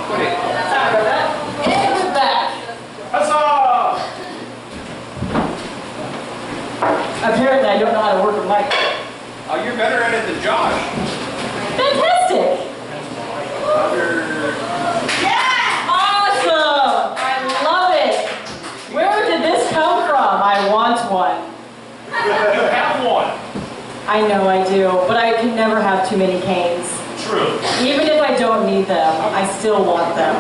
Sorry about that. And we're back. Huzzah! Apparently I don't know how to work a mic. Oh, you're better at it than Josh. Fantastic! Yeah! Awesome! I love it! Where did this come from? I want one. You have one. I know I do, but I can never have too many canes. True. Even if I don't need them, I still want them.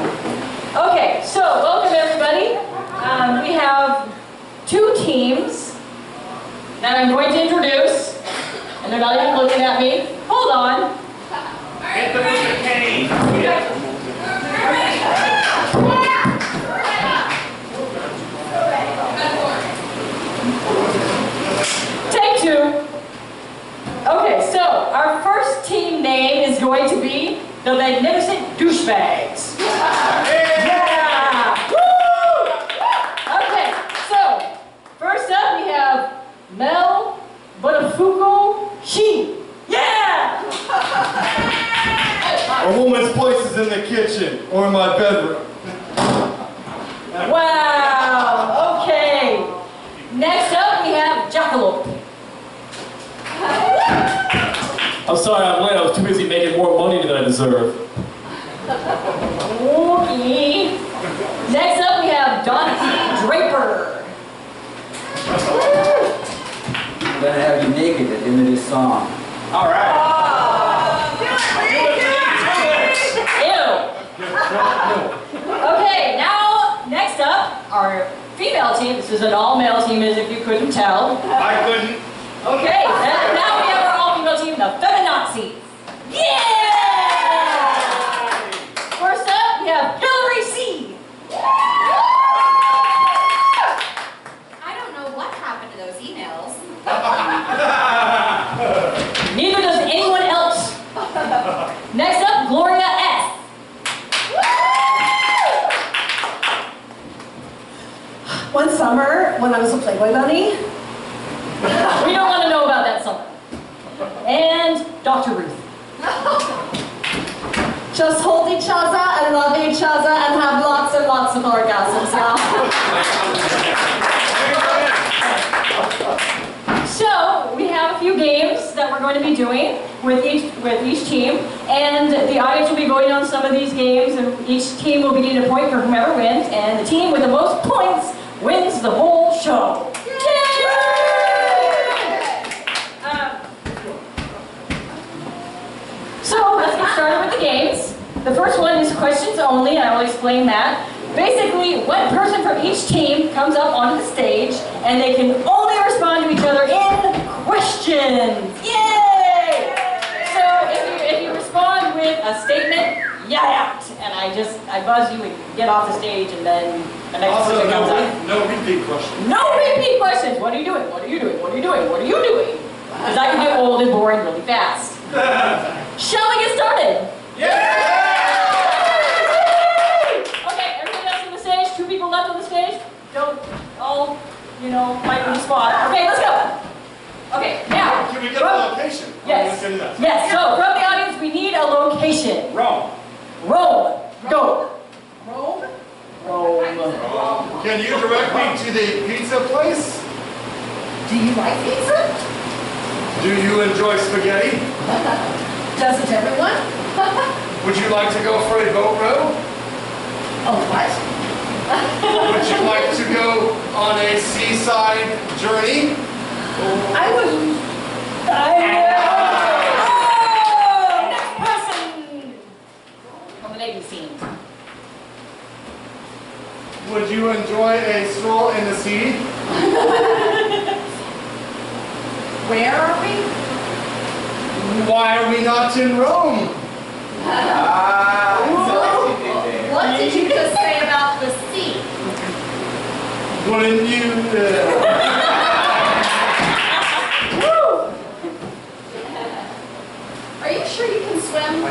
Okay, so welcome everybody. We have two teams that I'm going to introduce, and they're not even looking at me. Hold on. Hit them with the cane. Take two. Okay, so our first team name is going to be the Magnificent Douchebags. Yeah! Woo! Okay, so first up we have Mel Bonafuco She. Yeah! A woman's place is in the kitchen or in my bedroom. Wow! Okay. Next up we have Jackalope. I'm sorry I'm late. I was too busy making more money than I deserve. Okay. Next up we have Don T. Draper. I'm gonna have you naked at the end of this song. All right. Ew. Okay, now next up, our female team. This is an all-male team, as if you couldn't tell. I couldn't. Okay, and now we have our all-female team, the Femi-Nazis. Yeah! First up, we have Hillary C. I don't know what happened to those emails. Neither does anyone else. Next up, Gloria S. One summer, when I was a Playboy bunny, We don't want to know about that summer. And Dr. Ruth. just hold each other and love each other and have lots and lots of orgasms, yeah? So, we have a few games that we're going to be doing with each team, and the audience will be voting on some of these games, and each team will be getting a point for whomever wins, and the team with the most points wins the whole show. So, let's get started with the games. The first one is questions only, and I will explain that. Basically, one person from each team comes up onto the stage, and they can only respond to each other in questions. Yay! So if you respond with a statement, yeah, and I buzz you and get off the stage, and then the next Also, Oh, person comes up. no repeat questions. No repeat questions. What are you doing? What are you doing? What are you doing? What are you doing? Because I can get old and boring really fast. Shall we get started? Yeah! Okay, everybody else on the stage, two people left on the stage. Don't all, fight on the spot. Okay, let's go. Okay, now. Can we get a location? Yes. Yes, so from the audience, we need a location. Rome. Rome. Go. Rome? Rome. Can you direct me to the pizza place? Do you like pizza? Do you enjoy spaghetti? Doesn't everyone? Would you like to go for a boat row? Oh, what? Would you like to go on a seaside journey? I would... Oh, next person. From the lady scene. Would you enjoy a stroll in the sea? Where are we? Why are we not in Rome? What did you just say about the sea? Wouldn't you... Are you sure you can swim?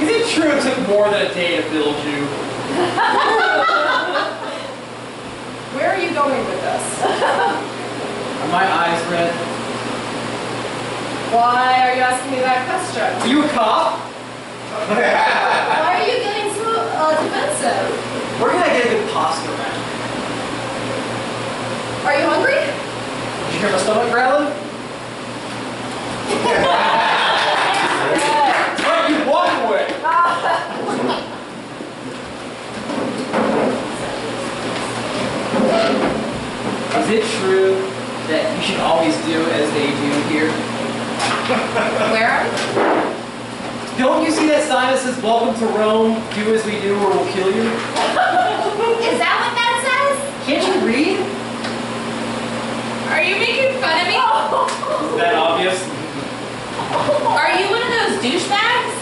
Is it true it took more than a day to build you? Where are you going with us? Are my eyes red? Why are you asking me that question? Are you a cop? Why are you getting so Are you hungry? Did you hear my stomach growling? Why are you walking away? Is it true that you should always do as they do here? Where are we? Don't you see that sign that says, "Welcome to Rome, do as we do or we'll kill you"? Is that what that says? Can't you read? Are you making fun of me? Is that obvious? Are you one of those douchebags?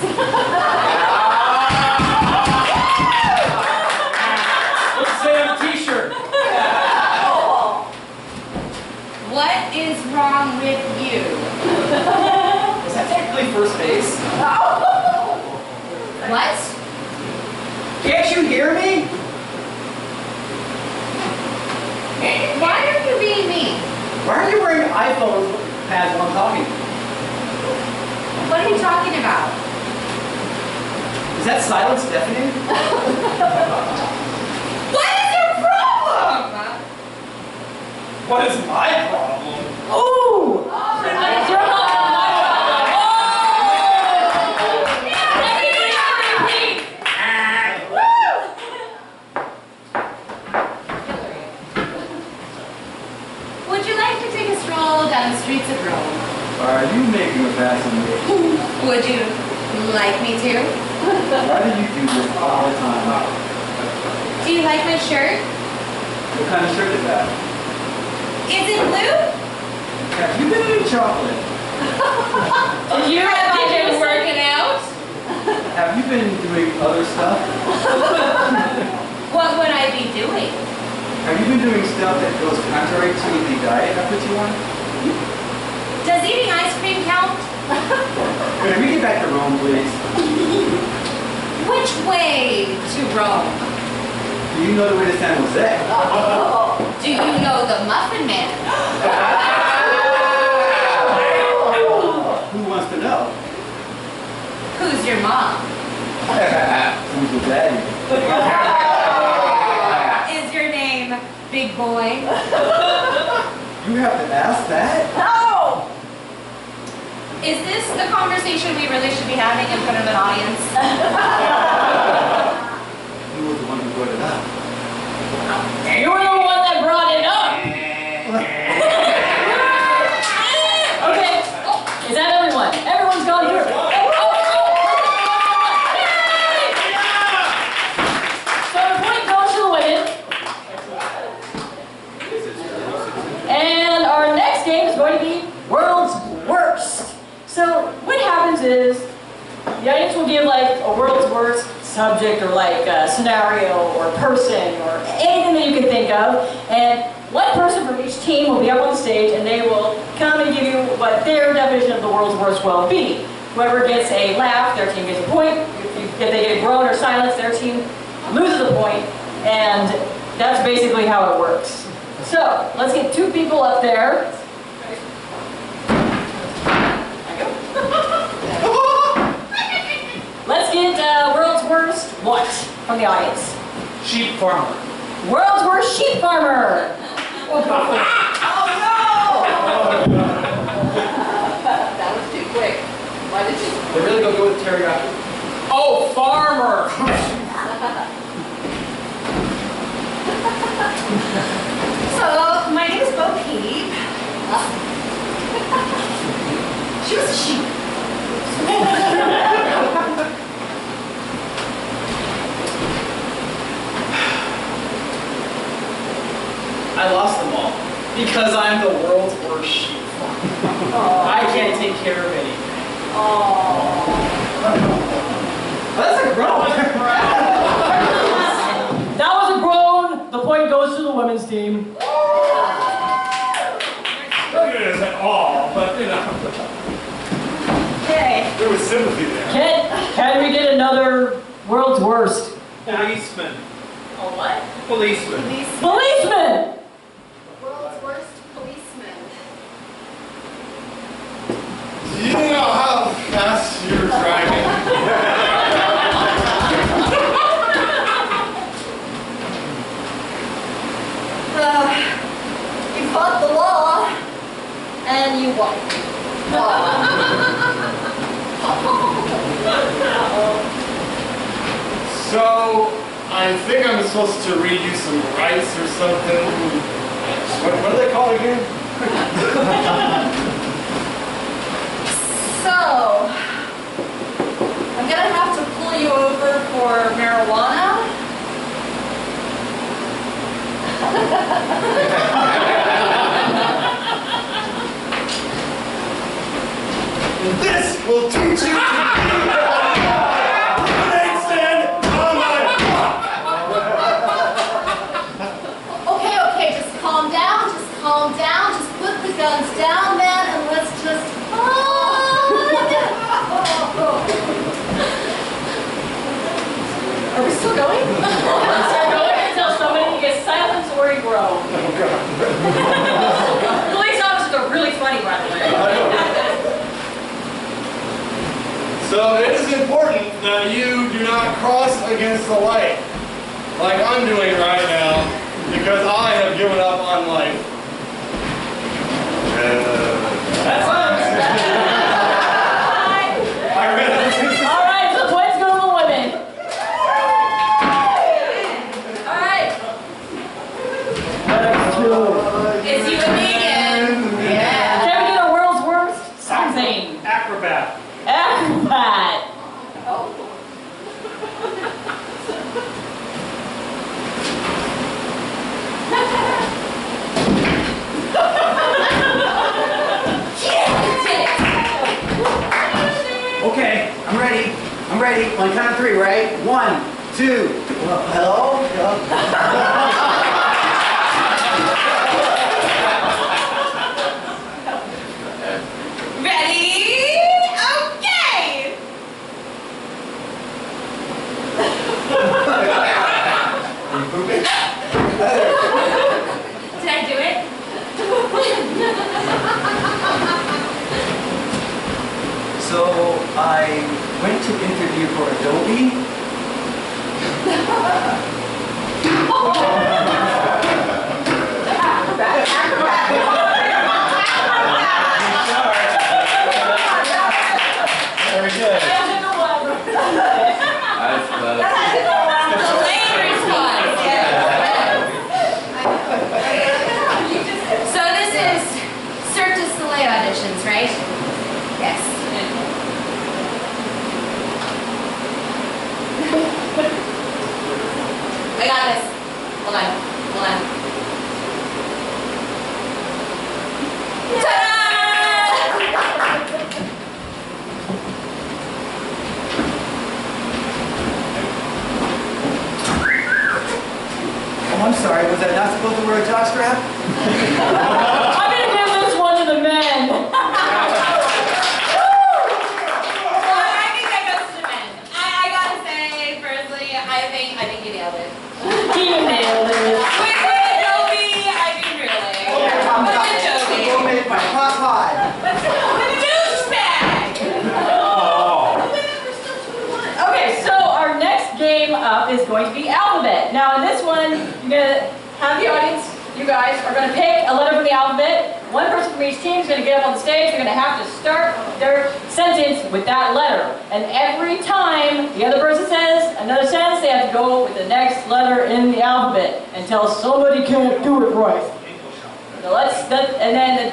Let's say on a t-shirt. What is wrong with you? Is that technically first base? What? Can't you hear me? Why are you being mean? Why are you wearing iPhone pads while I'm talking? What are you talking about? Is that silence deafening? What is your problem? What is my problem? Ooh! What is your problem? Would you like to take a stroll down the streets of Rome? Are you making a pass at me? Would you like me to? Why do you do this all the time? Do you like my shirt? What kind of shirt is that? Is it blue? Have you been eating chocolate? Have you been working out? Have you been doing other stuff? What would I be doing? Have you been doing stuff that goes contrary to the diet I put you on? Does eating ice cream count? Can we get back to Rome, please? Which way to Rome? Do you know the way to San Jose? Do you know the Muffin Man? Who wants to know? Who's your mom? Who's your daddy? Is your name Big Boy? You have to ask that? No! Is this the conversation we really should be having in front of an audience? Who was the one who brought it up? You were the one that brought it up! Okay, is that everyone? Everyone's gone through. So the point goes to the women. And our next game is going to be World's Worst. So what happens is the audience will give like a world's worst subject or like a scenario or person or anything that you can think of, and one person from each team will be up on stage and they will come and give you what their definition of the world's worst will be. Whoever gets a laugh, their team gets a point. If they get a groan or silence, their team loses a point, and that's basically how it works. So let's get two people up there. Let's get world's worst what from the audience? Sheep farmer. World's worst sheep farmer. Oh no! That was too quick. Why did you? They really go good with teriyaki. Oh, farmer! So, my name is Bo Peep. She was a sheep. I lost them all because I'm the world's worst sheep farmer. I can't take care of anything. That's a groan. That was a groan. The point goes to the women's team. Not good as at all, but you know. Okay. There was sympathy there. Can we get another world's worst? Policeman. A what? Policeman. Policeman. World's worst policeman. Do you know how fast you're driving? If So, I think I'm supposed to read you some rights or something. What are they called again? So, I'm gonna have to pull you over for marijuana. This will teach you to Okay, just calm down, just put the guns down, man, and let's just Are we still going? Start going until somebody gets silence or you grow. Police officers are really funny, by the way. So it is important that you do not cross against the light, like I'm doing right now, because I have given up on life. That's all right, so points go to the women. All right. It's you and me again. Yeah. Can we get a world's worst? Something. Acrobat. Acrobat. Okay, I'm ready. I'm ready. On the count of 3, right? 1, 2. Hello? Ready? Okay. Did I do it? So, I went to interview for Adobe. Very good. That's Delayed response. So this is Cirque du Soleil auditions, right? Yes. I got this. Hold on. Ta-da! Oh, I'm sorry. Was I not supposed to wear a jockstrap? I'm gonna give this one to the men. Well, I think that goes to men. I gotta say, personally, I think you nailed it. He nailed it. With Adobe, I mean really. With Adobe. Make my pot pie. With Douchebag. Okay, so our next game up is going to be alphabet. Now in this one, you're gonna have the audience, you guys are gonna pick a letter from the alphabet. One person from each team is gonna get up on the stage. They're gonna have to start their sentence with that letter. And every time the other person says another sentence, they have to go with the next letter in the alphabet until somebody can't do it right. So and then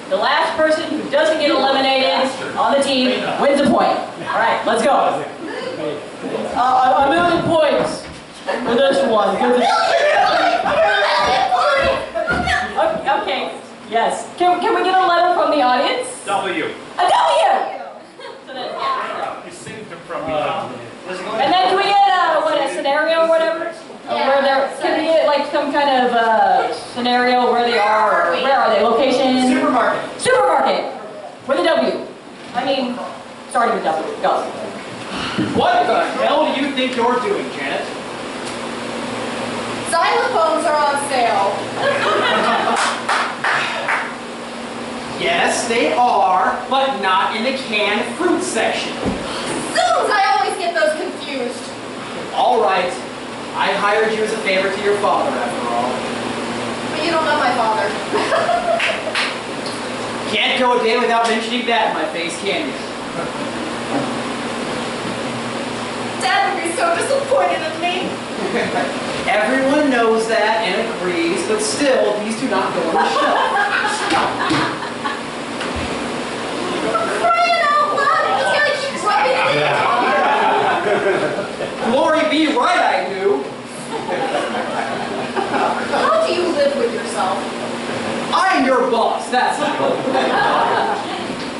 the last person who doesn't get eliminated on the team wins a point. All right, let's go. A million points for this one. Okay, yes. Can we get a letter from the audience? W. A W! So then, You saved him from me. and then can we get a scenario or whatever? Can we get like some kind of scenario where they are, or where are they? Location? Supermarket. Supermarket. With a W. I mean, starting with W. Go. What the hell do you think you're doing, Janet? Xylophones are on sale. Yes, they are, but not in the canned fruit section. Zoos, I always get those confused. All right, I hired you as a favor to your father, after all. But you don't know my father. Can't go a day without mentioning that in my face, can you? Dad would be so disappointed in Everyone knows that and agrees, but still, these do not go on the shelf. Crying out loud! You just gotta keep rubbing it in. Glory be right, I do. How do you live with yourself? I'm your boss, that's all.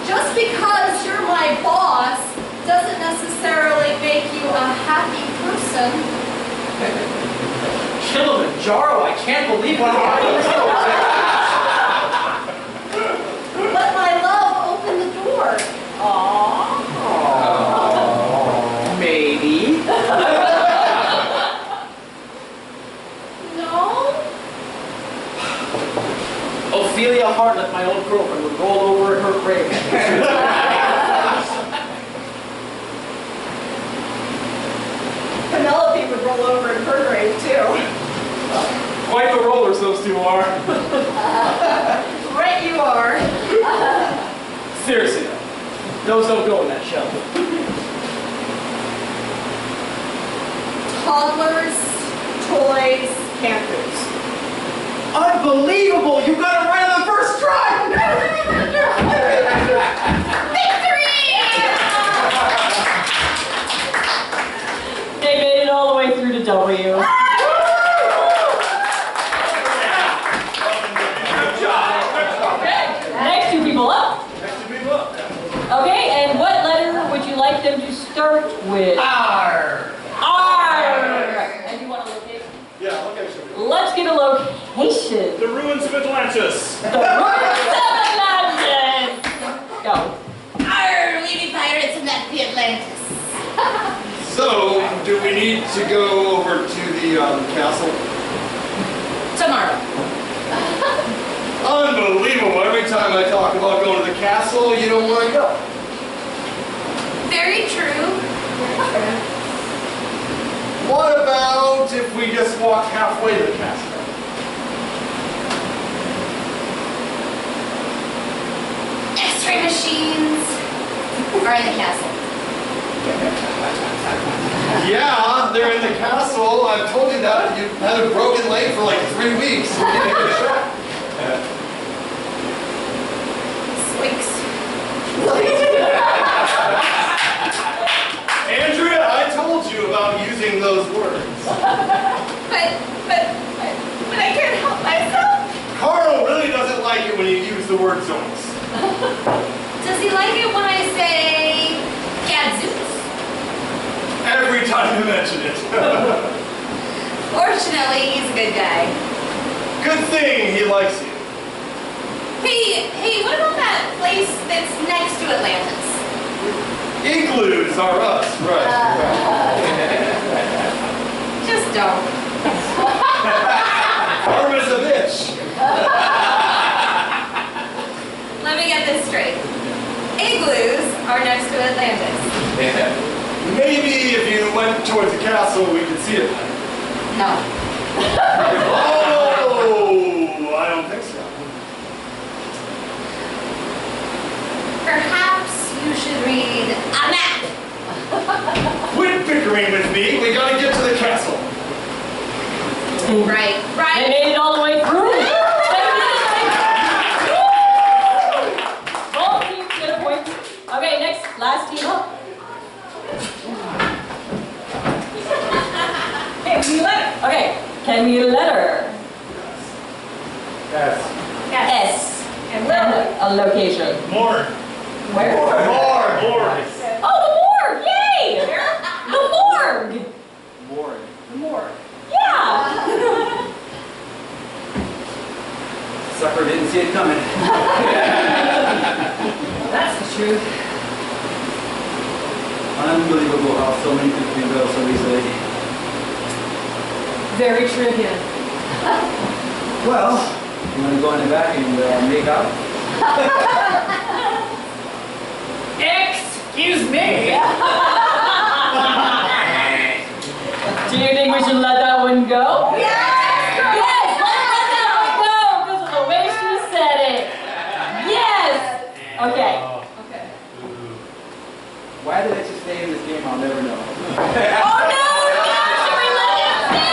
Just because you're my boss doesn't necessarily make you a happy person. Kilimanjaro, I can't believe what I'm Let my love open the door. Aww. Maybe. No? Ophelia Hartlett, my old girlfriend, would roll over in her grave. Penelope would roll over in her grave too. Quite the rollers those two are. Right you are. Seriously, those don't go in that shelf. Toddlers, toys, canned foods. Unbelievable! You got it right on the first try! They made it all the way through to W. Good job. Next two people up. Next to people up. Okay, and what letter would you like them to start with? Arr! R. And you want a location? Yeah, location. Let's get a location. The ruins of Atlantis. The Ruins of Atlantis. Go. Arr, we be pirates and that's the Atlantis. So, do we need to go over to the castle? Tomorrow. Unbelievable. Every time I talk about going to the castle, you don't want to go. Very true. What about if we just walk halfway to the castle? X-ray machines are in the castle. Yeah, they're in the castle. I've told you that. You've had a broken leg for like 3 weeks. Squeaks. Andrea, I told you about using those words. But I can't help myself. Carl really doesn't like it when you use the word zones. Does he like it when I say gadzooks? Every time you mention it. Fortunately, he's a good guy. Good thing he likes you. Hey, what about that place that's next to Atlantis? Igloos are us, right? Just don't. Karma's a bitch. Let me get this straight. Igloos are next to Atlantis. Maybe if you went towards the castle, we could see it. No. Oh, I don't think so. Perhaps you should read a map. Quit bickering with me. We gotta get to the castle. Right. They made it all the way through. Both teams get a point. Okay, next, last team up. Okay, can we letter? Yes. S. And a location. More. Where? More. More. Oh, the morgue! Yay! The morgue! Boring. The morgue. Yeah! Sucker didn't see it coming. That's the truth. Unbelievable how so many things can go so easily. Very true again. Well, you want to go in the back and make out? Excuse me! Do you think we should let that one go? Yes! Yes! Let that one go! Because of the way she said it. Yes! Okay. Why did I just stay in this game? I'll never know. Oh no! Should we let him stay?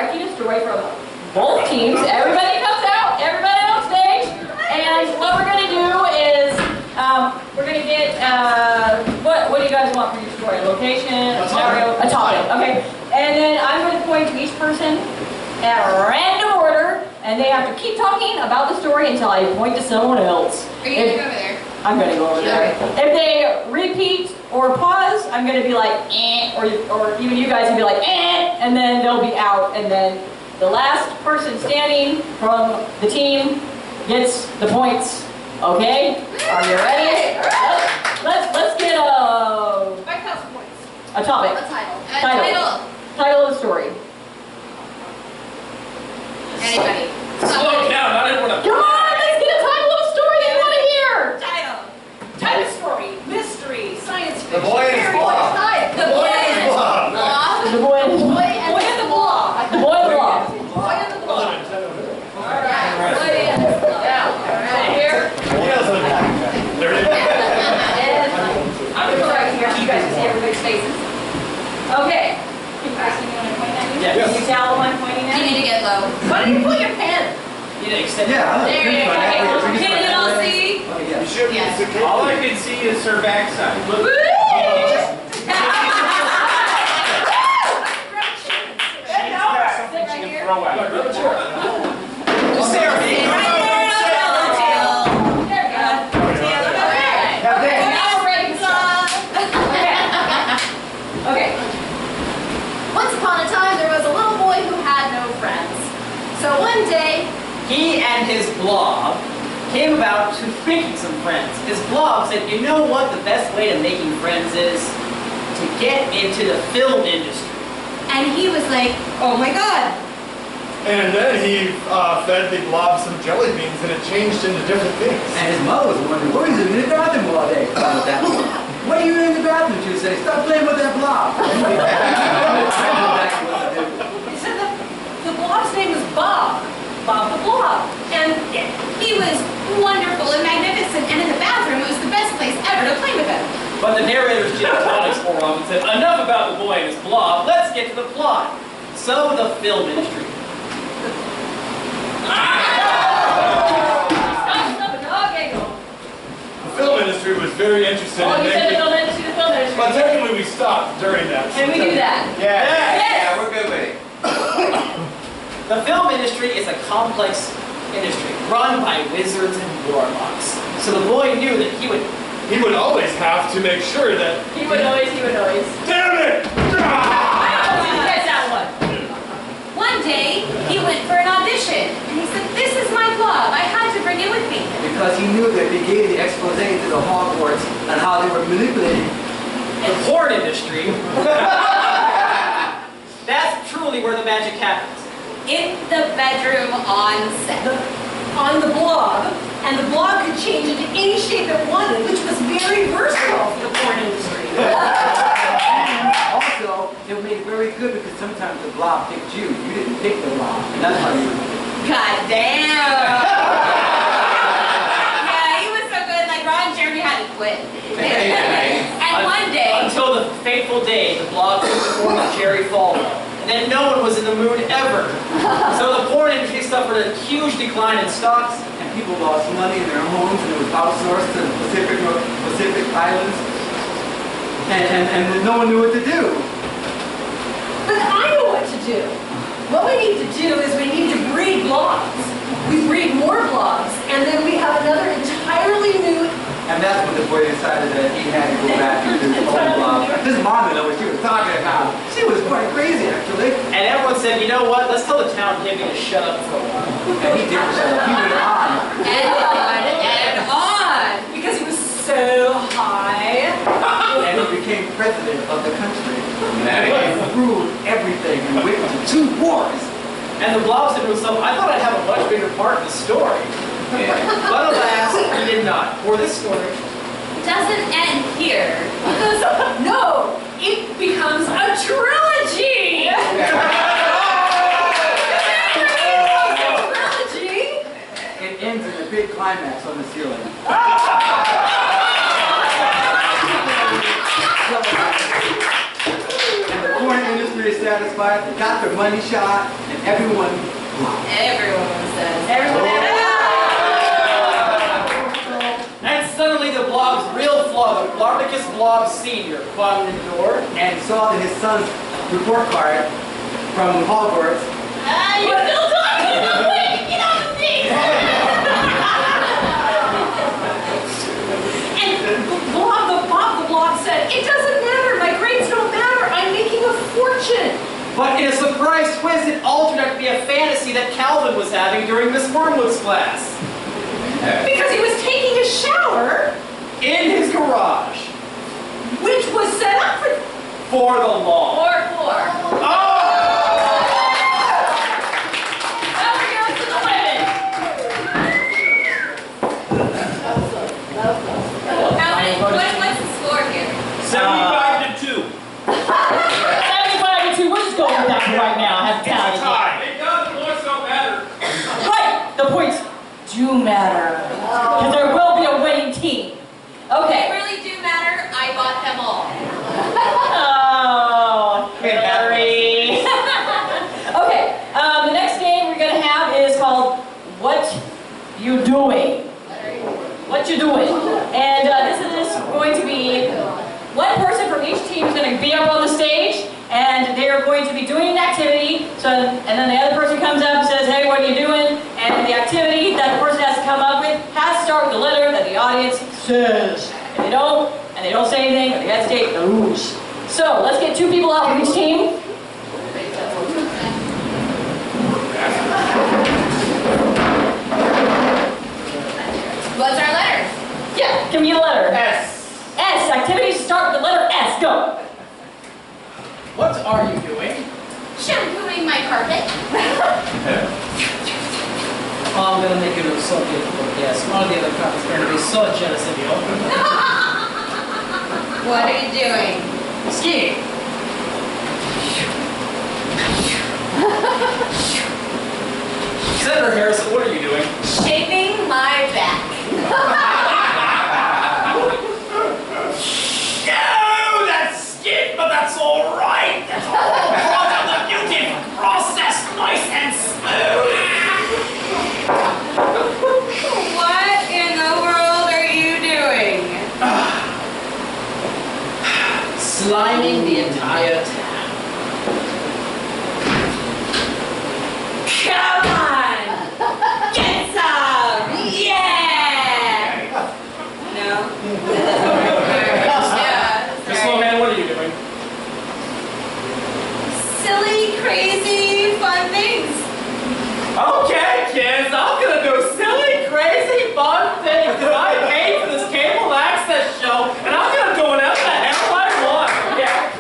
directing a story from both teams. Everybody comes out, everybody on stage, and what we're gonna do is we're gonna get what do you guys want for your story? A location, a scenario, a topic. Okay, and then I'm going to point to each person at a random order, and they have to keep talking about the story until I point to someone else. Are you gonna go over there? I'm going to go over there. If they repeat or pause, I'm going to be like, eh, or even you guys can be like, eh, and then they'll be out, and then the last person standing from the team gets the points. Okay? Are you ready? Let's get My cousin points. a topic. A title. Title of the story. Anybody? Slow down, not everyone. Come on, let's get a title of a story that you want to hear. Title. Type of story, mystery, science The fiction. boy and his blob. The boy and his blob. The boy and the Boy and the blob. The boy and the blob. Boy and the blob. Alright. Boy and the blob. Alright. Here. Yes, there it is. I'm going to go right here so you guys can see everybody's faces. Okay. Kristen, you want to point at me? Yes. Can you tell who I'm pointing You at? need to get low. Why don't you put your pen? You need to extend Yeah, I There you go. Can you all see? Okay, yeah. You should be Yes. secure. All I can see is her backside. Look. She can throw at her. Just stay over here. Right there, tail. There we go. Alright. Now then. Now we're ready to start. Okay. Once upon a time, there was a little boy who had no friends. So one day, He and his blob came about to making some friends. His blob said, you know what the best way to making friends is? To get into the film industry. And he was like, oh my god. And then he fed the blob some jelly beans and it changed into different things. And his mother was wondering, what is he in the bathroom all day? What are you in the bathroom to? Say, stop playing with that blob. He said the blob's name was Bob. Bob the Blob. And he was wonderful and magnificent, and in the bathroom, it was the best place ever to play with him. But the narrator's gin and tonics wore off and said, enough about the boy and his blob, let's get to the plot. So the film industry. The film industry was very interested Oh, in you said the making... film industry, the film industry. But technically we stopped during that. Can we do that? Yeah. we're good with it. The film industry is a complex industry run by wizards and warlocks. So the boy knew that he would... He would always have to make sure that... He would always. Damn it! That's that one. One day, he went for an audition, and he said, this is my blob. I had to bring it with me. Because he knew that if he gave the expose to the Hogwarts and how they were manipulating. The porn industry. That's truly where the magic happens. In the bedroom on set. On the blob, and the blob could change into any shape it wanted, which was very versatile for the porn industry. Also, it would make it very good because sometimes the blob picked you. You didn't pick the blob. And that's how you... God damn. Yeah, he was so good, like Ron Jeremy had to quit. And one day, Until the fateful day, the blob took the form of Jerry Falwell. And then no one was in the mood ever. So the porn industry suffered a huge decline in stocks. And people lost money in their homes and it was outsourced to the Pacific Islands. And no one knew what to do. But I know what to do. What we need to do is we need to breed blobs. We breed more blobs, and then we have another entirely new... And that's when the boy decided that he had to go back into his own blob. His mom didn't know what she was talking about. She was quite crazy, actually. And everyone said, you know what, let's tell the town hippie to shut up for a while. And he didn't shut up. He went on. and on. Because he was so high. And he became president of the country. And ruled everything and went to 2 wars. And the blob said to himself, I thought I'd have a much bigger part in the story. But alas, he did not. For this story Doesn't end here. No, it becomes a trilogy. Trilogy. It ends in a big climax on the ceiling. And the porn industry is satisfied. They got their money shot. And Everyone. Everyone says. Everyone And suddenly the blob's real father, Blarticus Blob Sr., climbed in the door. And saw that his son's report card from Hogwarts. You're still talking about it! Get off the seat! And Bob the Blob said, it doesn't matter, my grades don't matter, I'm making a fortune. But in a surprise twist, it altered out to be a fantasy that Calvin was having during Miss Wormwood's class. Because he was taking a shower, In his garage. which was set up For the law. Four. Oh! Now we're here to the women. What's the score here? 75 to 2. 75 to 2. We're just going with that right now. I have to tell you. Tie. It does, the points don't matter. Right. The points do matter. Because there will be a winning team. They Okay. really do matter. I bought them all. Oh, Hillary. Okay. The next game we're going to have is called What You Doing? What You Doing? And this is going to be one person from each team is going to be up on the stage, and they are going to be doing an activity. So, and then the other person comes up and says, "Hey, what are you doing?" And the activity that the person has to come up with has to start with the letter that the audience says. If they don't, and they don't say anything, or they hesitate, they lose. So let's get 2 people out from each team. What's our letter? Yeah, give me a letter. S. S. Activities start with the letter S. Go. What are you doing? Shampooing my carpet. Oh, I'm gonna make you look so beautiful. Yes, all the other couples are gonna be so jealous of you. What are you doing? Skiing. Senator Harrison, what are you doing? Shaving my back. No, that's skin, but that's all right. That's all part of the beauty process, nice and smooth. What in the world are you doing? Sliming the entire town. Come on! Get some! Yeah! No? Yeah. Miss sorry. Lohan, what are you doing? Silly, crazy, fun things. Okay, kids, I'm gonna do silly, crazy, fun things. I paid for this cable access show, and I'm gonna do whatever the hell I want. Yeah.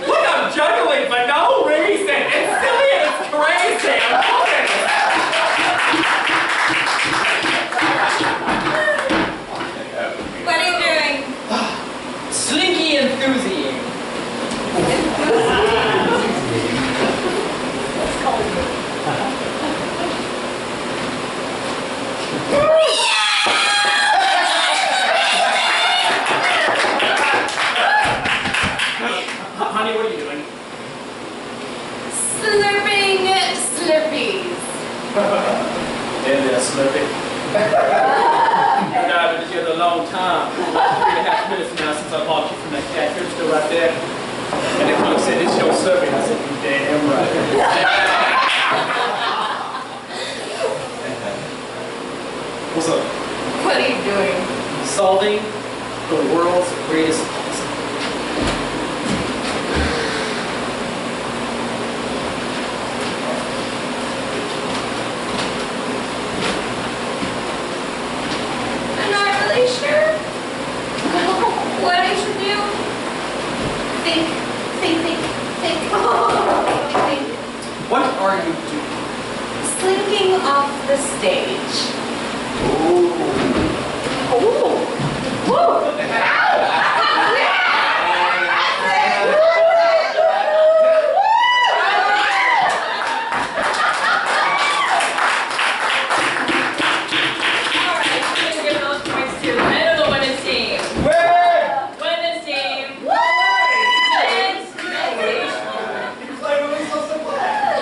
Look, I'm juggling for no reason. It's silly and it's crazy. I'm loving it. What are you doing? Slinky enthusiast. Honey, what are you doing? Slurping Slurpees. And Slurpee. You've been together a long time. 3.5 minutes now since I bought you from that cat. You're still right there. And they come and said, "It's your Slurpee." I said, "You damn right." What's up? What are you doing? Solving the world's greatest puzzle. I'm not really sure what I should do. Think. What are you doing? Slinking off the stage.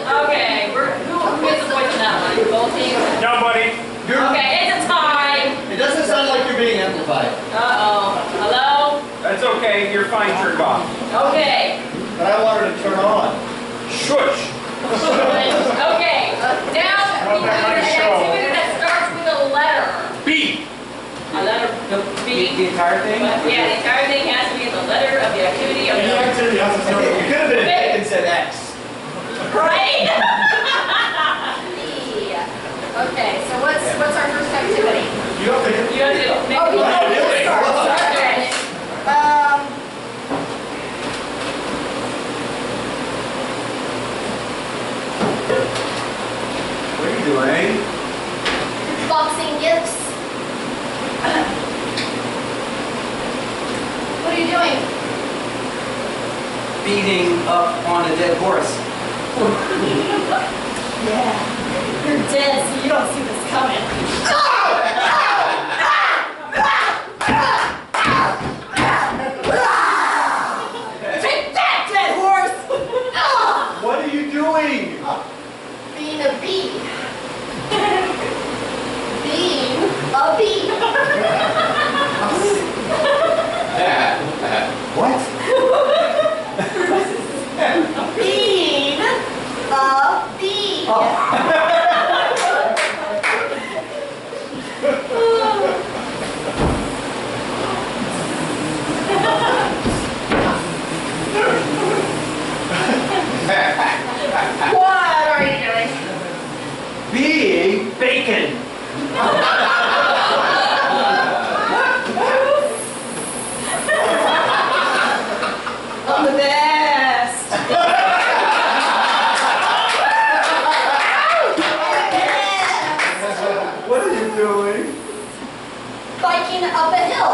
Okay, Uh-oh. Hello? That's okay, you're fine, turned off. Okay. And I want her to turn on. Shush! Okay. Now we need an activity that starts with a letter. B! A letter B. The entire thing? Yeah, the entire thing has to be the letter of the activity of Any the... activity has to start It with could have been a and said X. Right? Okay, so what's our first activity? You don't think You have to make Oh, a you letter. want to start. Okay. What are you doing? Boxing gifts. What are you doing? Beating up on a dead horse. Yeah. You're dead, so you don't see this coming. Take that, dead horse! What are you doing? Being a bee. Being a bee. What? Being a bee. What are you doing? Being bacon. I'm the best. What are you doing? Biking up a hill.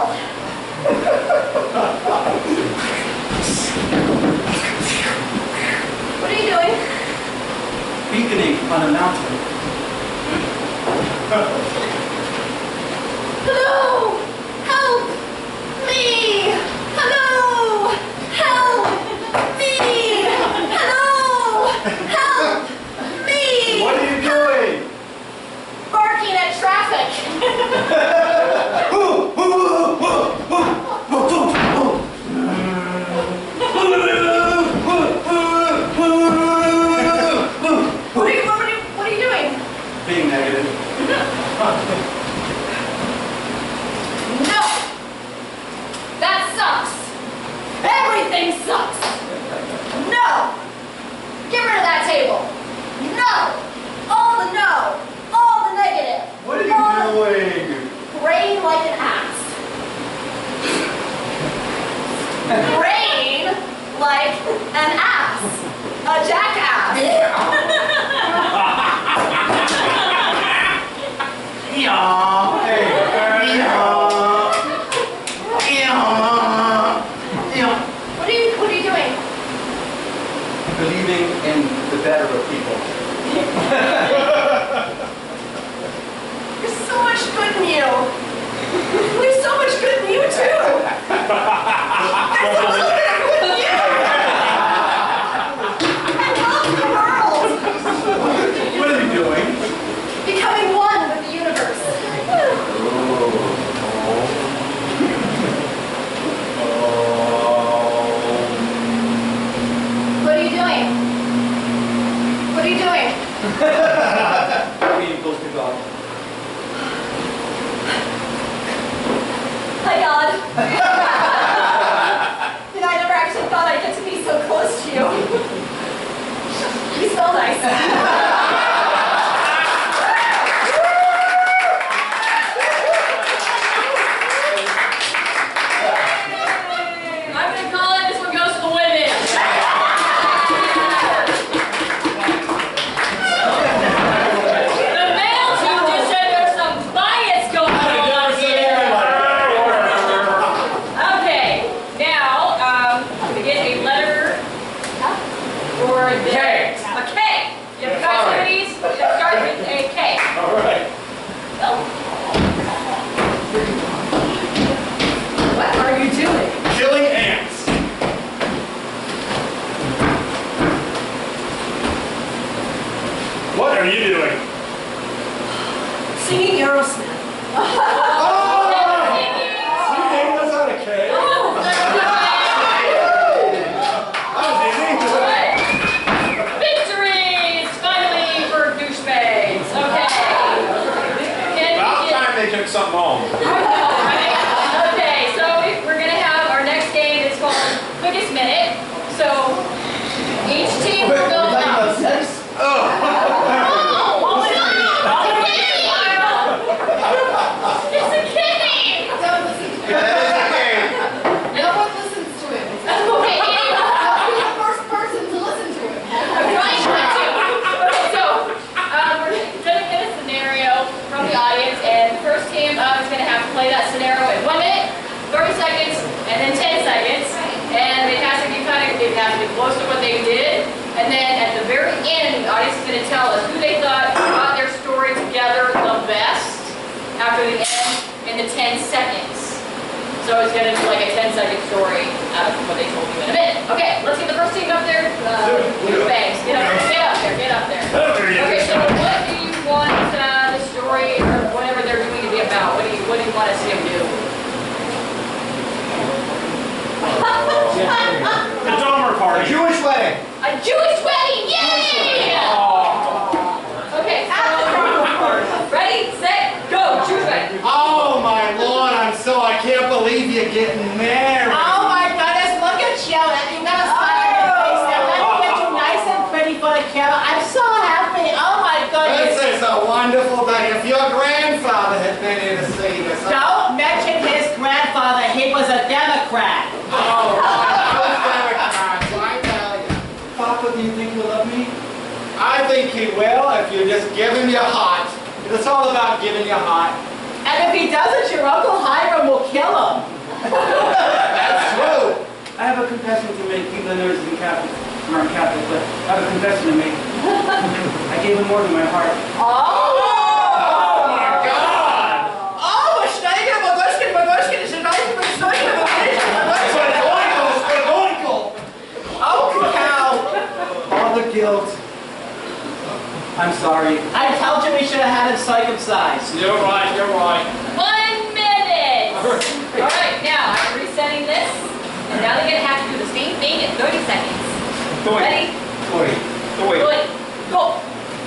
What are you doing? Beaconing on a mountain. Hello! Help me! Hello! Help me! Hello! Help me! What are you doing? Barking at traffic. What are you doing? Being negative. No! That sucks! Everything sucks! No! Get rid of that table! No! All the no! All the negative! What are you doing? Brain like an ass. Brain like an ass. A jackass. What are you doing? Believing in the better of people. There's so much good in you. There's so much good in you too. There's a little bit of good in you. I love the world. What are you doing? Becoming one with the universe. What are you doing? What are you doing? Being close to God. Hi, God. I never actually thought I'd get to be so close to you. You smell nice. I'm going to call it, this one goes to the women. The male team just said there's some bias going on here. Okay, now, to get a letter for this. K. A K. You have So it's gonna be like a 10-second story out of what they told you in a minute. Okay, let's get the first team up there. Douchebags, get up there, get up there. Okay, so what do you want the story or whatever they're doing to be about? What do you want to see them do? The Dahmer party. Jewish wedding. A Jewish wedding, yay! Okay, so ready, set, go, Jewish wedding. Oh my Lord, I can't believe you're getting married. Oh my goodness, look at you. You got a smile on your face there. Let me get you nice and pretty for the camera. I'm so happy. Oh my goodness. This is a wonderful day. If your grandfather had been here to see this. Don't mention his grandfather. He was a Democrat. Oh, I tell you. Papa, do you think you'll love me? I think he will if you just give him your heart. It's all about giving your heart. And if he doesn't, your Uncle Hiram will kill him. That's true. I have a confession to make, even though there's a Catholic, aren't Catholic, but I have a confession to make. I gave him more than my heart. Oh my God! Oh, Schneider, Magushkin, Oh, cow. All the guilt. I'm sorry. I told you we should have had him circumcised. You're right, you're right. 1 minute. All right, now I'm resetting this, and now they're gonna have to do the same thing in 30 seconds. Ready? Wait. Good. Go.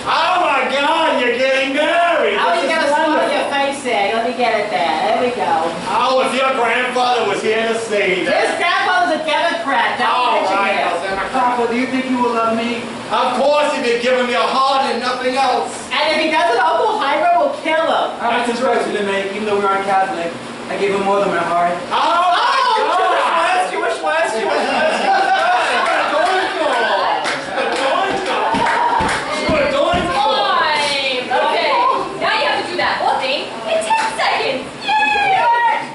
Oh my God, you're getting married. Oh, This you is got a smile on wonderful. your face there. Let me get it there. There we go. Oh, if your grandfather was here to see His that. grandfather's a Democrat. Don't All mention right, him. I'll send my Papa, do you think you will love me? Of course, if you give him your heart and nothing else. And if he doesn't, Uncle Hiram will kill him. I have a confession to make, even though we aren't Catholic. I gave him more than my heart. Oh my God! Jewish words. Time. Okay. Now you have to do that whole thing in 10 seconds. Yay!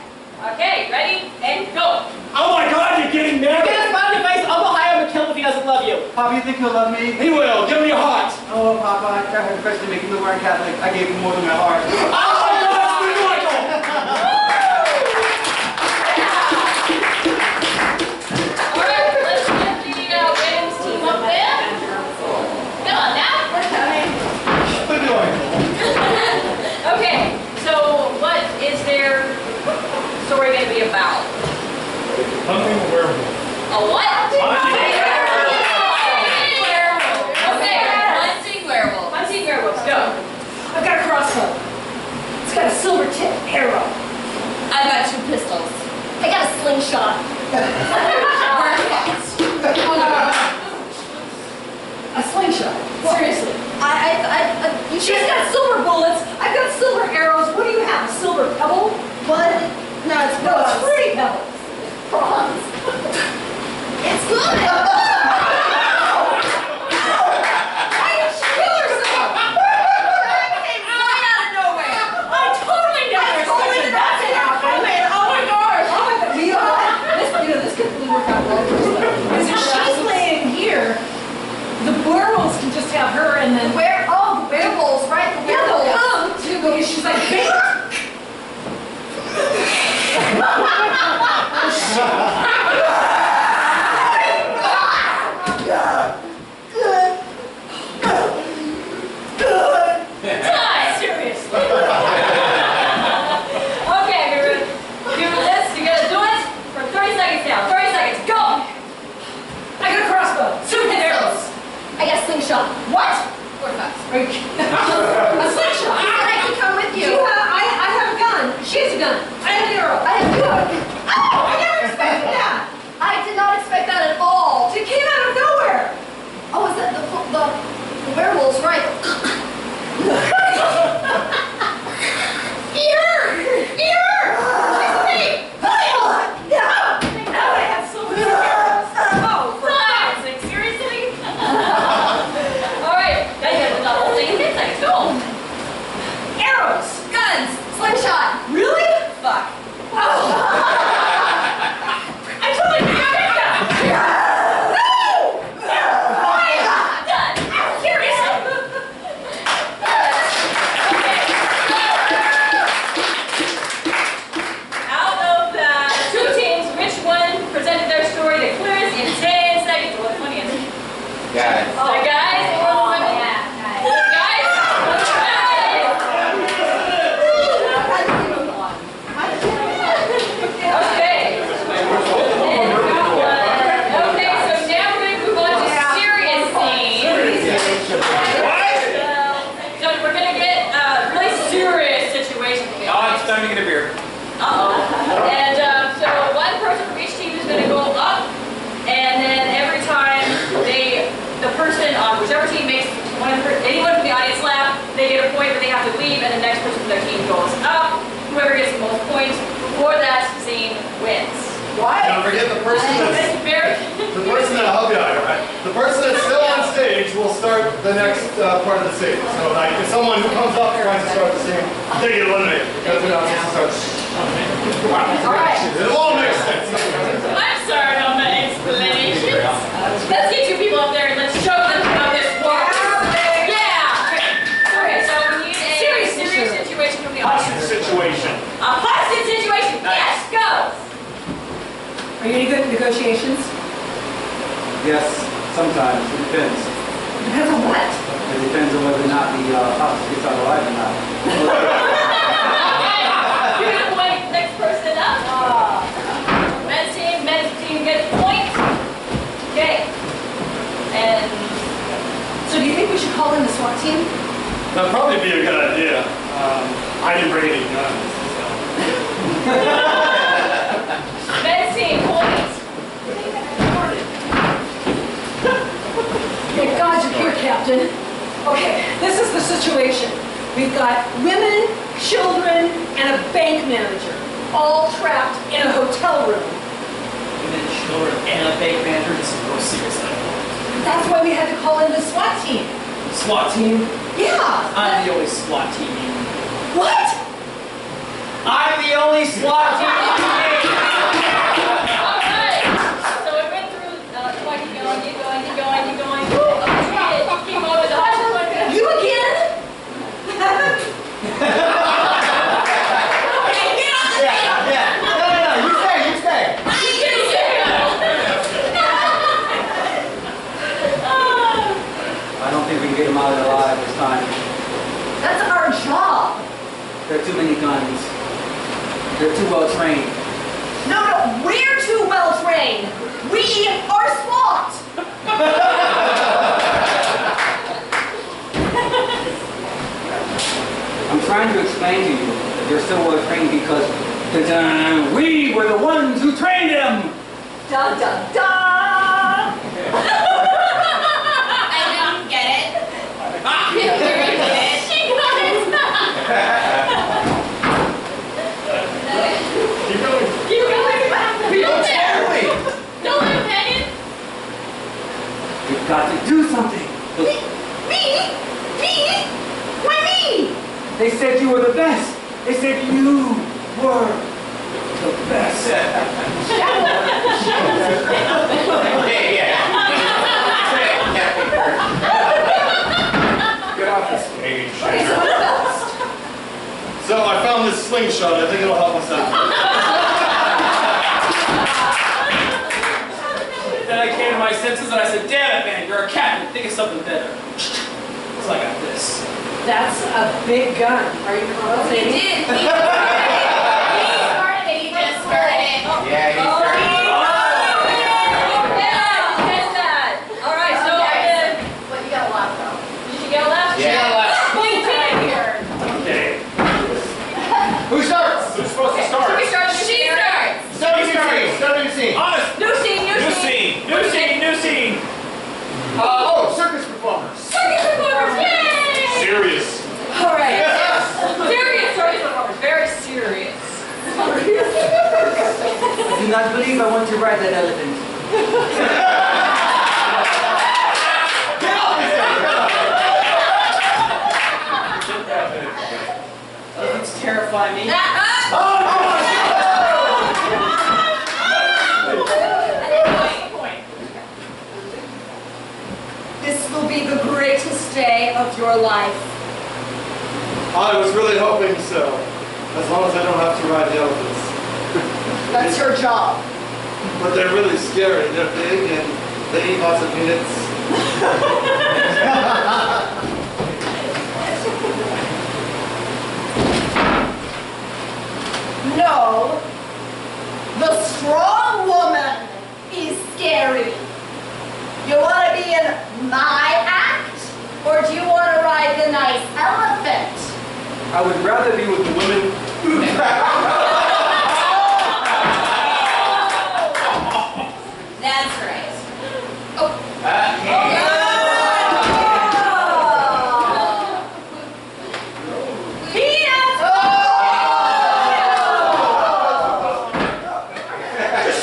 Okay, ready? And go. Oh my God, you're getting Get married. a smile on your face. Uncle Hiram will kill him if he doesn't love you. Papa, you think he'll love me? He will. Give him your heart. Oh, Papa, I have a confession to make, even though we aren't Catholic. I gave him more than my heart. Oh my God, it's Michael. All right, let's get the women's team up there. Come on now. We're coming. We're doing. Okay, so what is their story going to be about? Hunting a werewolf. A what? Hunting werewolf. Okay, hunting werewolf. Hunting werewolves, go. I've got a crossbow. It's got a silver tip arrow. I've got 2 pistols. I got a slingshot. A slingshot. Seriously. She's got silver bullets. I've got silver arrows. What do you have? A silver pebble? What? No, it's fruity pebbles. Bronze. It's good. Why did she kill herself? That came right out of nowhere. I totally never expected that to happen. Oh my gosh. Oh my God. You know, this could really work out well for us. Because if she's laying here, the werewolves can just have her and then the werewolves, right? The werewolves come to because she's like bait. Time! Seriously. Okay, we're gonna do this. You gotta do it for 30 seconds now. 30 seconds, go! I got a crossbow. 2 arrows. I got a slingshot. What? 4 bucks. A slingshot. I can come with you. I have a gun. She has a gun. I have an arrow. I have a gun. Oh, I never expected that. I did not expect that at all. It came out of nowhere. Oh, is that the werewolves, right? Seriously? Alright, now you gotta do the whole thing in 10 seconds. Go! Arrows. Guns! Slingshot. Really? Fuck. I totally forgot that. Done! Seriously? Don't forget the person that's... The person that, I'll help you out here, right? The person that's still on stage will start the next part of the stage. So like, if someone who comes up tries to start the scene, they get eliminated because they're not supposed to start. All right. It all makes sense. I'm sorry about my explanations. Let's get you people up there and let's show them how this works. Yeah. Okay, so we need a serious situation from the audience. Situation. A hostage situation. Yes, go. Are you any good at negotiations? Yes, sometimes. It depends. Depends on what? It depends on whether or not the hostage gets out alive or not. You're gonna point next person up. Men's team gets points. Okay. And So do you think we should call in the SWAT team? That'd probably be a good idea. I didn't bring any guns. men's team points. Thank God you're here, Captain. Okay, this is the situation. We've got women, children, and a bank manager, all trapped in a hotel room. Women, children, and a bank manager. This is the most serious than I thought. That's why we had to call in the SWAT team. SWAT team? Yeah. I'm the only SWAT team. What? I'm the only SWAT team. Alright. So we went through keep going. Keep going with the hostage one. You again? I don't think we can get them out alive this time. That's our job. There are too many guns. They're too well trained. No, we're too well trained. We are SWAT. I'm trying to explain to you that they're so well trained because we were the ones who trained them. Da da da. I didn't get it. She got it. Keep going. Keep going. Don't let him hang it. We've got to do something. Me? Why me? They said you were the best. They said you were the best. Get off the stage. Okay, so what else? So I found this slingshot. I think it'll help us out. Then I came to my senses and I said, damn it, man, you're a captain. Think of something better. So I got this. That's a big gun. Are you He conversating? did. He started it. He just started it. Yeah, he's All right, so again. But you got a lot though. Did you get a left? Yeah. Point here. Okay. Who starts? Who's supposed to start? She starts. Start a new scene. Honest. New scene. New scene. Circus performers. Circus performers. Yay! Serious. All right. Serious circus performers. Very serious. I do not believe I want to ride that elephant. Elephants terrify me. This will be the greatest day of your life. I was really hoping so. As long as I don't have to ride the elephants. That's your job. But they're really scary. They're big and they eat lots of peanuts. No. The strong woman is scary. You want to be in my act? Or do you want to ride the nice elephant? I would rather be with the women. That's right. Peanuts!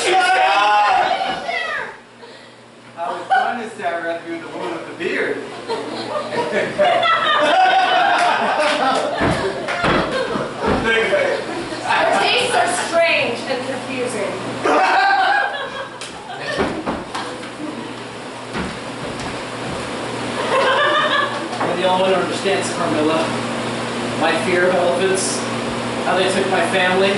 Shut all would understand, Carmilla. My fear of elephants, how they took my family.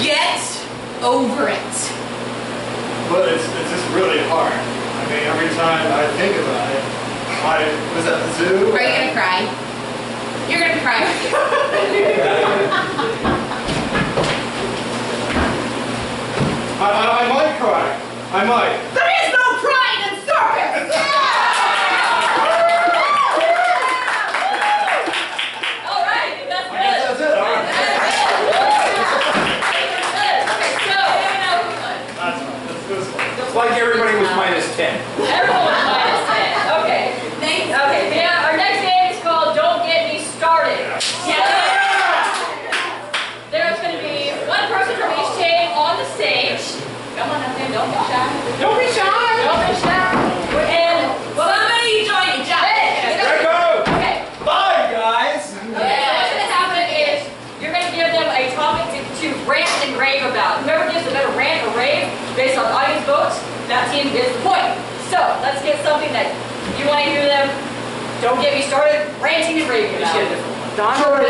Get over it. But it's just really hard. I mean, every time I think about it, I was at the zoo. Are you gonna cry? You're gonna cry. I might cry. I might. There is no crying in circus! All right, that's I guess good. that's it. All right. Okay, so, That's fine. That's this one. It's like everybody was -10. everyone was -10. Okay. Thanks. Okay, now our next game is called Don't Get Me Started. There's going to be one person from each team on the stage. Come on up there, don't be shy. Don't be shy. Don't be shy. And Somebody join me, Jack. Let go! Okay. Bye, guys! What's going to happen is you're going to give them a topic to rant and rave about. Whoever gives a better rant or rave based on audience votes, that team gets the point. So let's get something that you want to hear them. Don't get me started ranting and raving about. Donald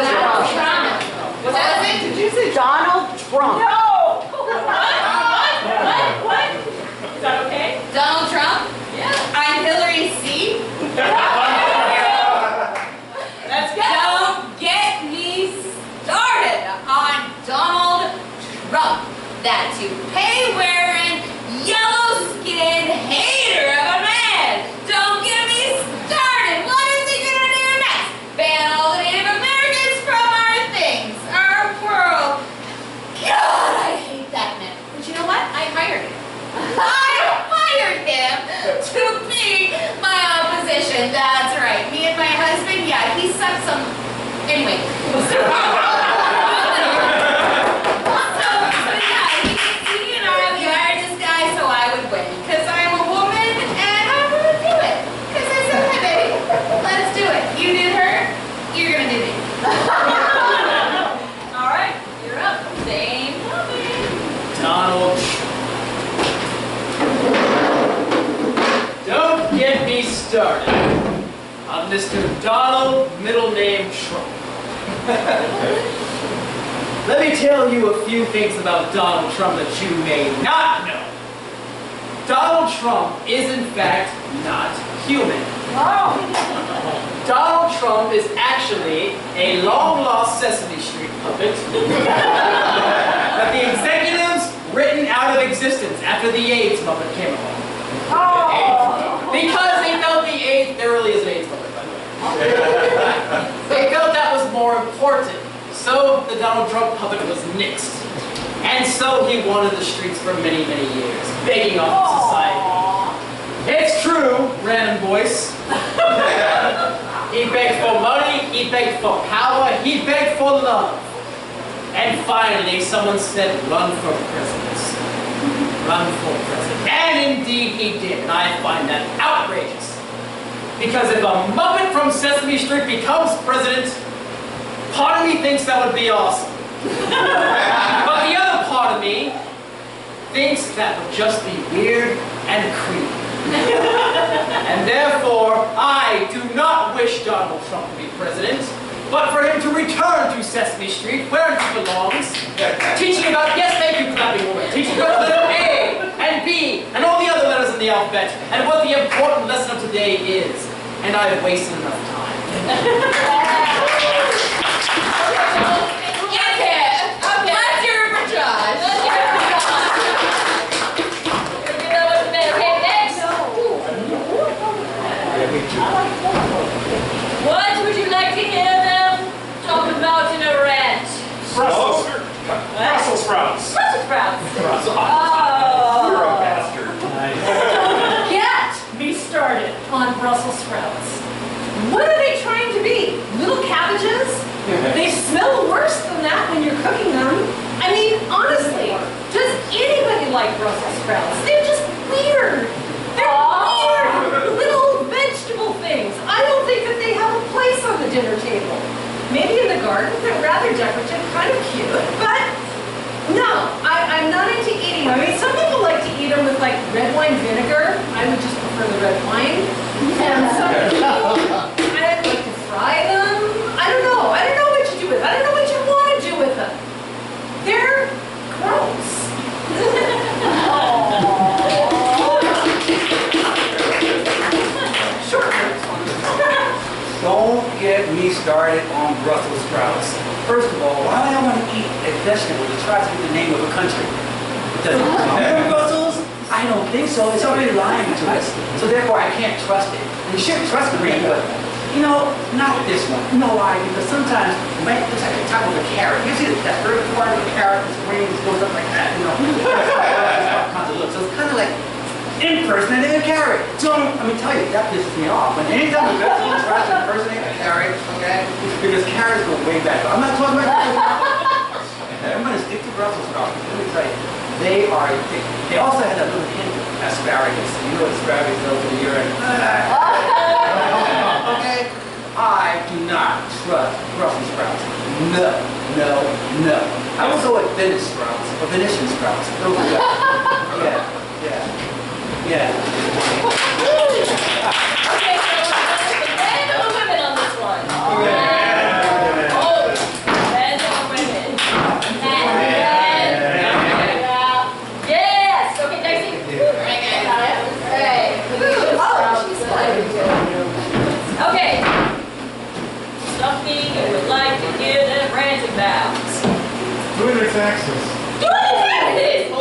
Trump. What's that? Did you say Donald Trump. No! What? Is that okay? Donald Trump? Yeah. I'm Hillary C. That's good. Don't get me started on Donald Trump, that toupee-wearing, yellow-skinned hater of a man. Don't get me started. What is he gonna do next? Ban all the Native Americans from our things, our world. God, I hate that man. But you know what? I hired him. I hired him to be my opposition. That's right. Me and my husband, yeah, he sucked some. Anyway. So yeah, he and I, we hired this guy so I would win. Because I'm a woman and I'm going to do it. Because I said, hey, baby, let's do it. You did her, you're going to do me. All right, you're up. Same topic. Donald Trump. Don't get me started on Mr. Donald middle name Trump. Let me tell you a few things about Donald Trump that you may not know. Donald Trump is in fact not human. Donald Trump is actually a long-lost Sesame Street puppet that the executives written out of existence after the AIDS puppet came along. Because they felt the AIDS, there really is an AIDS puppet, by the way. They felt that was more important. So the Donald Trump puppet was nixed. And so he wandered the streets for many, many years, begging off society. It's true, random voice. He begged for money, he begged for power, he begged for love. And finally, someone said, run for president. Run for president. And indeed he did, and I find that outrageous. Because if a Muppet from Sesame Street becomes president, part of me thinks that would be awesome. But the other part of me thinks that would just be weird and creepy. And therefore, I do not wish Donald Trump to be president, but for him to return to Sesame Street, where he belongs, teaching about, yes, thank you, clapping woman, teaching about the letter A and B and all the other letters in the alphabet, and what the important lesson of today is. And I've wasted enough time. Let's hear it for Josh. What would you like to hear them talk about in a rant? Brussels sprouts. Brussels sprouts. You're a bastard. Get me started on Brussels sprouts. What are they trying to be? Little cabbages? They smell worse than that when you're cooking them. I mean, honestly, does anybody like Brussels sprouts? They're just weird. They're weird little vegetable things. I don't think that they have a place on the dinner table. Maybe in the garden, they're rather decorative, kind of cute, but no, I'm not into eating them. I mean, some people like to eat eat them with like red wine vinegar. I would just prefer the red wine. And some people, I'd like to fry them. I don't know what you do with them. I don't know what you want to do with them. They're gross. Sure. Don't get me started on Brussels sprouts. First of all, why would I want to eat a vegetable that tries to get the name of a country? Does it come from Brussels? I don't think so. It's already lying to us. So therefore, I can't trust it. And you shouldn't trust me, but you know, not this one. You know why? Because sometimes it might look like the top of a carrot. You see that first part of the carrot, this ring goes up like that, you know. That's how it looks. So it's kind of like impersonating a carrot. Don't, I mean, tell you, that pisses me off. When anytime a vegetable tries to impersonate a carrot, okay, because carrots go way back. I'm not talking about I'm going to stick to Brussels sprouts. Let me tell you, they are, they also had a little hint of asparagus. You know what asparagus does to the urine? Okay? I do not trust Brussels sprouts. No, no, no. I will go with Venice sprouts, or Venetian sprouts. Those are good. Yeah. Okay, so the men or the women on this one? Yeah. Oh, men or women? Yes! Okay, next thing. Okay. Something you would like to give them rant about. Doing their taxes. Doing the taxes! Yay!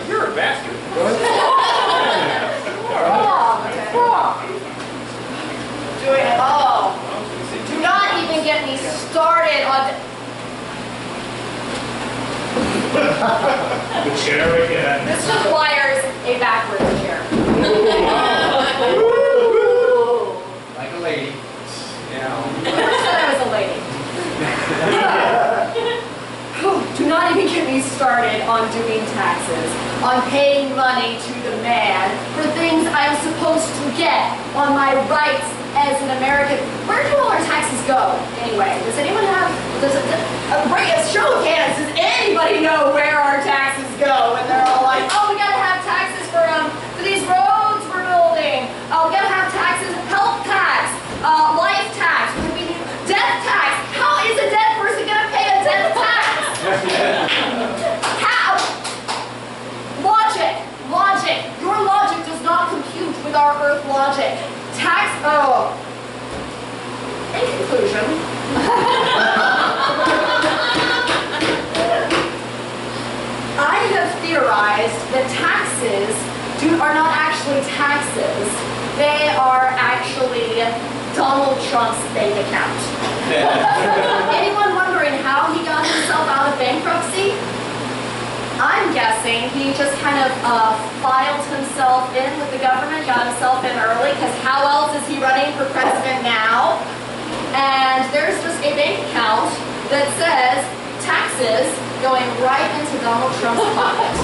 You're a bastard. Do not even get me started on. The chair again. This requires a backwards chair. Like a lady. Yeah. Never said I was a lady. Do not even get me started on doing taxes, on paying money to the man for things I'm supposed to get, on my rights as an American. Where do all our taxes go anyway? Does anyone have, a show of hands, does anybody know where our taxes go? And they're all like, oh, we gotta have taxes for these roads we're building. Oh, we gotta have taxes, health tax, life tax, we need death tax. How is a dead person gonna pay a death tax? How? Logic. Your logic does not compute with our Earth logic. In conclusion, I have theorized that taxes are not actually taxes. They are actually Donald Trump's bank account. Anyone wondering how he got himself out of bankruptcy? I'm guessing he just kind of filed himself in with the government, got himself in early, because how else is he running for president now? And there's just a bank account that says taxes going right into Donald Trump's pocket.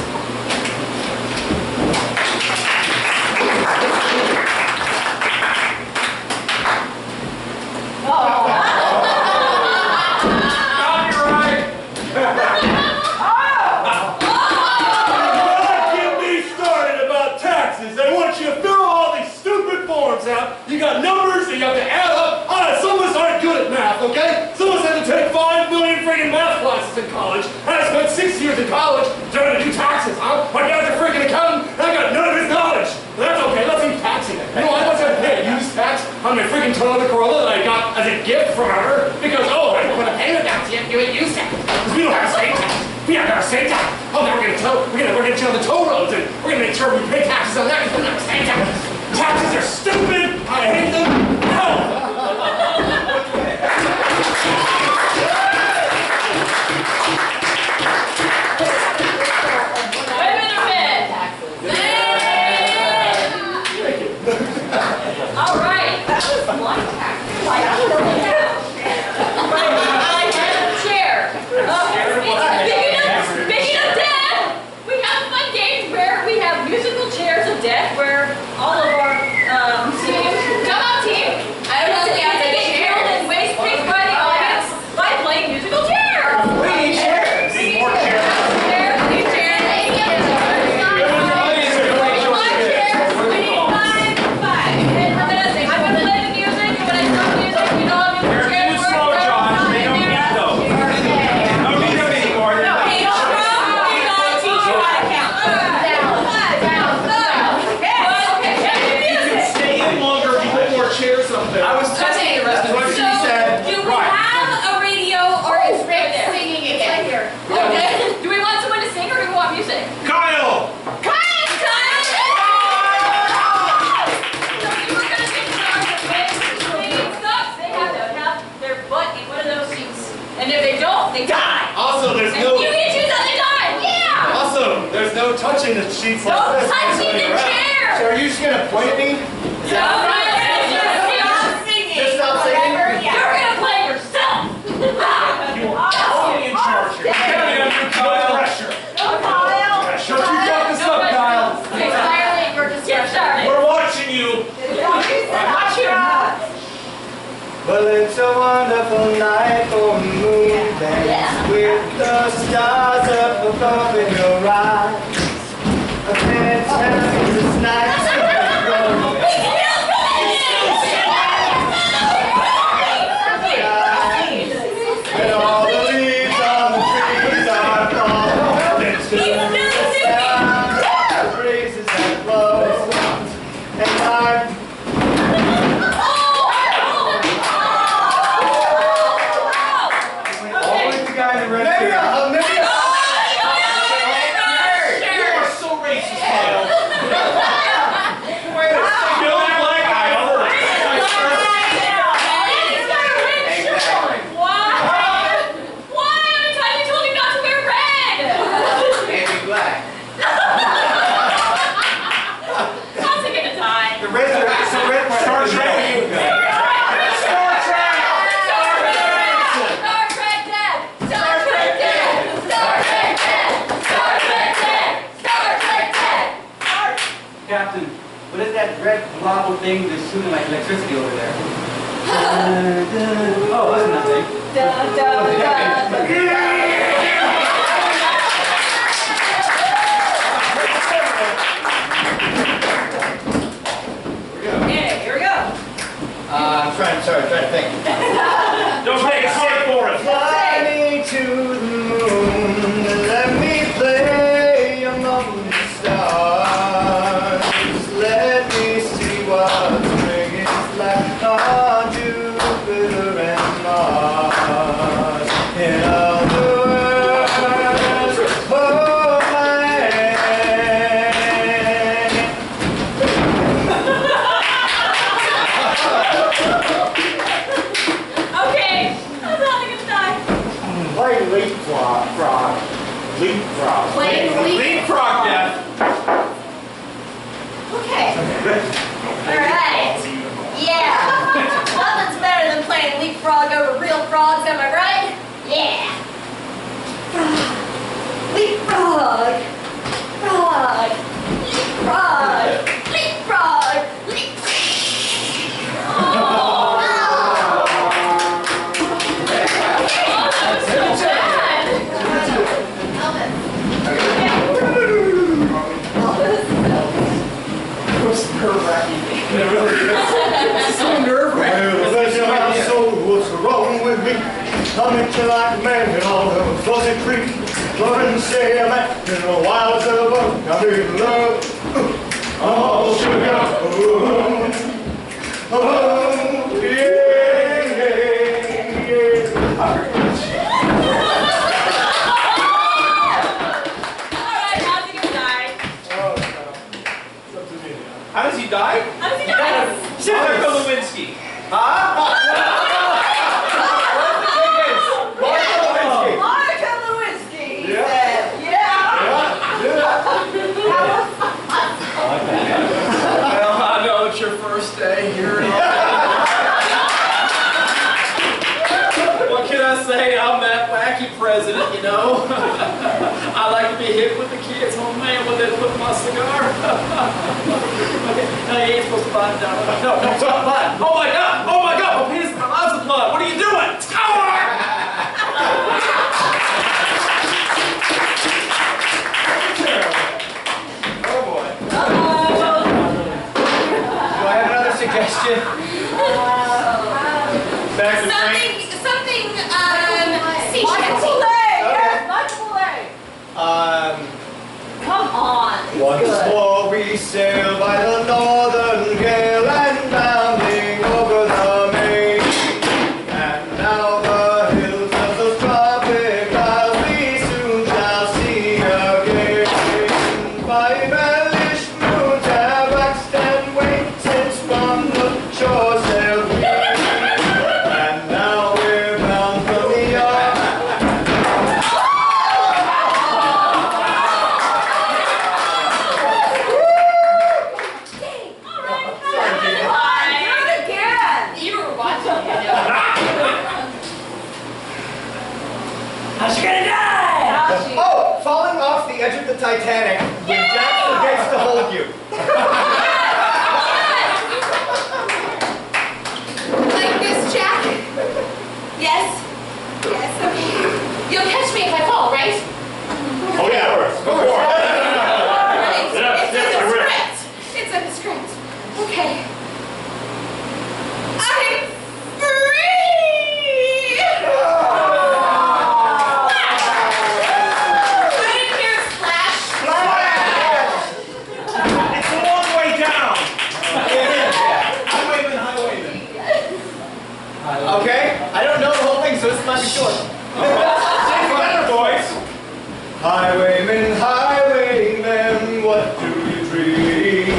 You got numbers that you have to add up. Some of us aren't good at math, okay? Some of us had to take 5 million freaking math classes in college. I spent 6 years in college trying to do taxes, huh? My dad's a freaking accountant, and I got none of his knowledge. But that's okay, let's keep taxing it. You know, I once had to pay a use tax on my freaking Toyota Corolla that I got as a gift from her because, oh, I didn't put a payment down, so you have to do a use tax. Because we don't have a state tax. We have our state tax. Oh, now we're gonna chill on the toll roads, and we're gonna make sure we pay taxes on that because we don't have a state tax. Taxes are stupid! I hate them! No! Women or men? Men! All right. That was one tax. I have a chair. Speaking of death, we have fun games where we have musical chairs of death where And if they don't, they die. Also, there's And no. you get to choose how they die. Yeah. Also, there's no touching the sheets like Don't this. touch the Around. chair. So are you just gonna point at me? Stop singing. Just stop singing? You're gonna play yourself. You are totally in charge here. No pressure. Don't you drop this up, Kyle. It's entirely at your discretion. We're watching you. Watch you. Well, it's a wonderful night for a moon dance with the stars up above in your eyes. I can't tell you this night's and all the leaves on the trees are falling. It's just the sound of breezes that blows. And I'm always the guy in the red shirt. You are so racist, Kyle. Wait a second. You don't like Kyle. Why? Every time you told me not to wear red. Andy Black. I'll take it to die. The red shirt. So red Star Trek. Star Trek dead! Star Trek dead! Star Trek dead! Star Trek dead! Star Trek dead! Captain, what is that red blob thing that's shooting like electricity over there? Oh, that's nothing. Okay, here we go. I'm trying to think. Don't make it hard for us. Fly me to the moon, let me play among the stars. Let me see what spring is like on Jupiter and Mars. In other words, hold my hand. Okay, I'm not gonna die. Play leapfrog. Leapfrog. Leapfrog death. Okay. Alright. Yeah. Nothing's better than playing leapfrog over real frogs, am I right? Yeah. Leapfrog. Frog. Leapfrog. Leapfrog. What's wrong with me? I met you like a man on a fuzzy creek. Loving to say I'm acting a wild as a bug. I need love. Oh, sugar. Oh, yeah, yeah. Alright, how's he gonna die? How does he die? How does he die? Senator Lewinsky. Monica Lewinsky. Well, I know it's your first day here. What can I say? I'm that wacky president, you know. I like to be hit with the kids. Oh man, when they put my cigar. Okay, no, you ain't supposed to buy it down. No, stop buying. Oh my God, my penis, my lots of blood. What are you doing? Oh boy. Do I have another suggestion? Back to Frank. Something, Michael seashell. Boulay. Yes, Michael Boulay. Come on. Once more we sail by the northern gale and bounding over the main. And now the hills of the tropic isles we soon shall see again. Five hellish moons have waxed and waned since from the shore sailed we. And now we're bound from the yard How's she gonna die? Oh, falling off the edge of the Titanic when Jack forgets to hold you. Like this, Jack? Yes. Yes, okay. You'll catch me if I fall, right? Oh yeah, of course. Right. Yes, It's in I the will. script. It's in the script. Okay. I'm free! I didn't hear a splash. It's a long way down. Highwayman. Okay, I don't know the whole thing, so this might be short. Say better, boys. Highwayman, highwayman, what do you dream?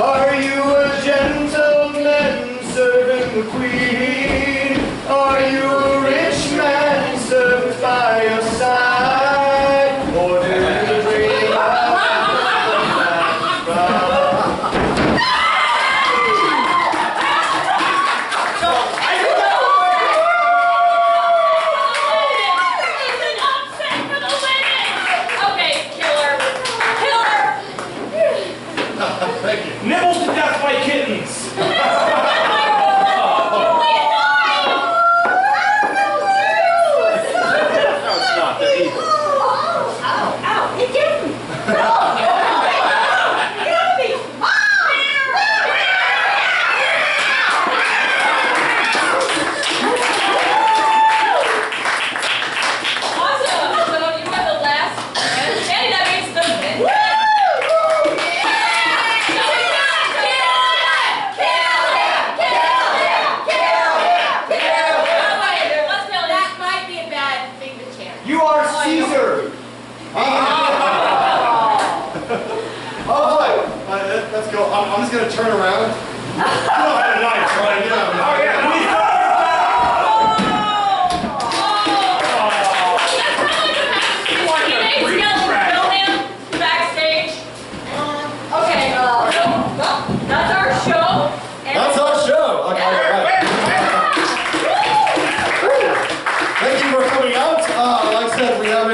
Are you a gentleman serving the queen? Are you a rich man served by your side? Or do you dream of Nibbled to death by kittens. You are Caesar! Oh boy! Let's go. I'm just going to turn around. You don't have a knife, right? You don't have a knife. Oh yeah, That's our show. That's our show! Okay, all right. Thank you for coming out. Like I said, we have a...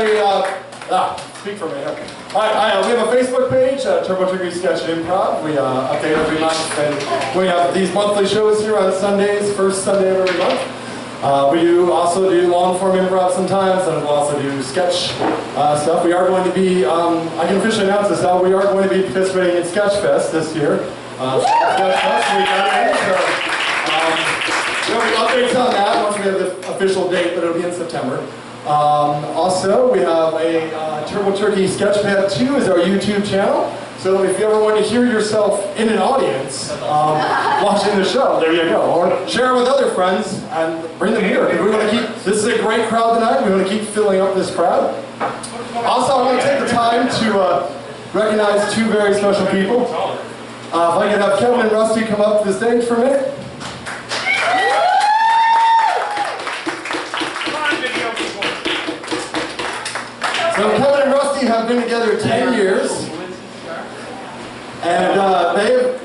speak for me. Okay. All right, we have a Facebook page, Turbo Turkey Sketch Improv. We update every month, and we have these monthly shows here on Sundays, first Sunday of every month. We also do long-form improv sometimes, and we'll also do sketch stuff. We are going to be, I can officially announce this now, we are going to be participating in Sketch Fest this year. Sketch Fest, we got it. So, there'll be updates on that once we have the official date, but it'll be in September. Also, we have a Turbo Turkey Sketchpad 2 is our YouTube channel. So if you ever want to hear yourself in an audience watching the show, there you go. Or share it with other friends and bring them here. We want to keep, this is a great crowd tonight. We want to keep filling up this crowd. Also, I want to take the time to recognize two very special people. If I could have Kevin and Rusty come up to the stage for a minute. So Kevin and Rusty have been together 10 years, and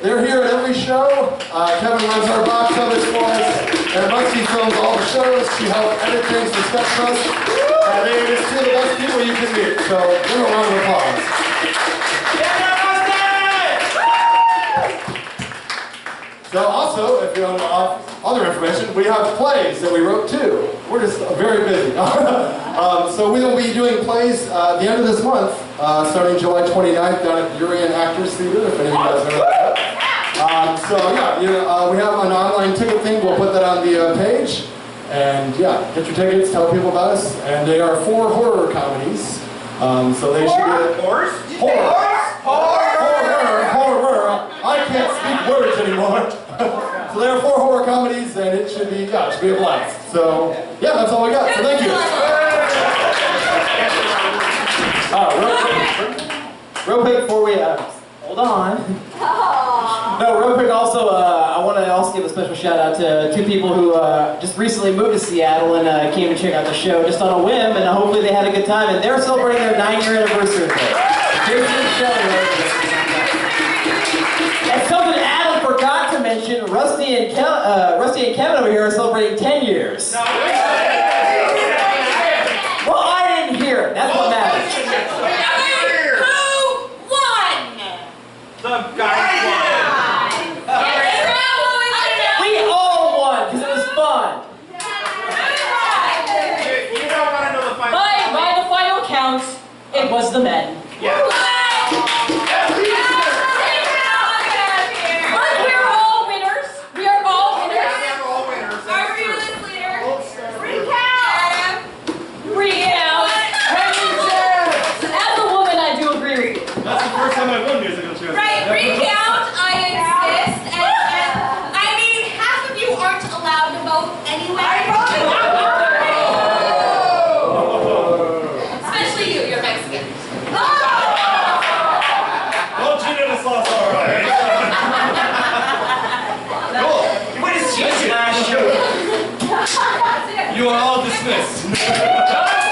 they're here at every show. Kevin runs our box office for us, and Rusty films all the shows. She helps edit things for Sketch Fest, and they are just two of the best people you can meet. So give them a round of applause. So also, if you want other information, we have plays that we wrote too. We're just very busy. So we will be doing plays at the end of this month, starting July 29th down at Urian Actors Theater, if any of you guys know that. So yeah, we have an online ticket thing. We'll put that on the page. And yeah, get your tickets, tell people about us. And they are 4 horror comedies. So they should be... Horrors? Horror. I can't speak words anymore. So there are 4 horror comedies, and it should be a blast. So yeah, that's all we got. So thank you. Real quick before we hold on. No, real quick. Also, I want to also give a special shout out to 2 people who just recently moved to Seattle and came to check out the show just on a whim, and hopefully they had a good time. And they're celebrating their 9-year anniversary today. Here's the show. And something Adam forgot to mention, Rusty and Kevin over here are celebrating 10 years. Well, It was the men. Yeah. But we're all winners. We are all winners. Our fearless leader. Recount. As a woman, I do agree with you. That's the first time I won musical chairs. Right, recount, I insist. And I mean, half of you aren't allowed to vote anyway. Especially you, you're Mexican. Well, Gina, this lost all right. Cool. What is she last year? You are all dismissed.